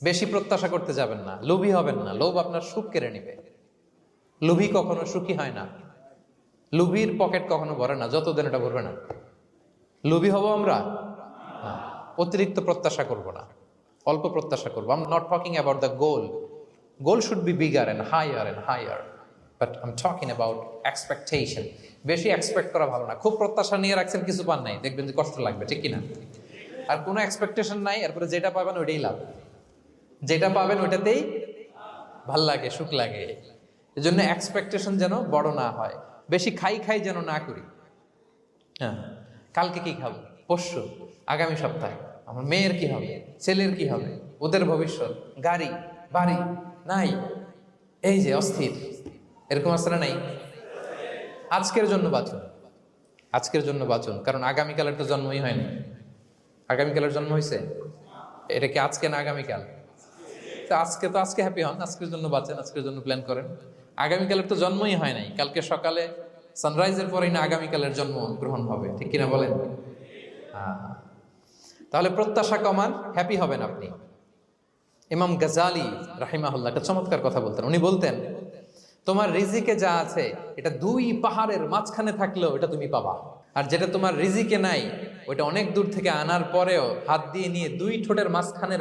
বেশি প্রত্যাশা করতে যাবেন না, লোভী হবেন না। লোভ আপনার সুখ কেড়ে নিবে। লোভী কখনো সুখী হয় না। লোভীর পকেট কখনো ভরে না, যতদিন এটা ভরবে না। লোভী হব আমরা না। অতিরিক্ত প্রত্যাশা করব না, অল্প প্রত্যাশা করবো। I am not talking about the goal. Goal should be bigger and higher, but I am talking about expectation. বেশি এক্সপেক্ট করা ভালো না। খুব প্রত্যাশা নিয়ে রাখছেন, কিছু পান নাই, দেখবেন যে কষ্ট লাগবে, ঠিক কিনা? আর কোনো এক্সপেকটেশন নাই, এরপরে যেটা পাবেন ওইটাই লাভ। যেটা পাবেন ওইটাতেই ভাল লাগে, সুখ লাগে। এই জন্য এক্সপেকটেশন যেন বড় না হয়। বেশি খাই যেন না করি। হ্যাঁ, কালকে কি খাবো, পরশু, আগামী সপ্তাহে আমার মেয়ের কি হবে, ছেলের কি হবে, ওদের ভবিষ্যৎ, গাড়ি বাড়ি নাই, এই যে অস্থির, এরকম আসলে নাই। আজকের জন্য বাঁচুন, আজকের জন্য বাঁচুন, কারণ আগামীকালের তো জন্মই হয়নি। আগামীকালের জন্ম হয়েছে, এটা কি আজকে না আগামীকাল? তো আজকে হ্যাপি হন, আজকের জন্য বাঁচেন, আজকের জন্য প্ল্যান করেন। আগামীকালের তো জন্মই হয় নাই। কালকে সকালে সানরাইজের পরেই না আগামীকালের জন্ম গ্রহণ হবে, ঠিক কিনা বলেন? তাহলে প্রত্যাশা কমান, হ্যাপি হবেন আপনি। ইমাম গাজালি রাহিমাহুল্লাহ একটা চমৎকার কথা বলতেন। উনি বলতেন, তোমার রিজিকে যা আছে এটা 2 পাহাড়ের মাঝখানে থাকলেও এটা তুমি পাবা। আর যেটা তোমার রিজিকে নাই, ওইটা অনেক দূর থেকে আনার পরেও হাত দিয়ে নিয়ে 2 ঠোঁটের মাঝখানে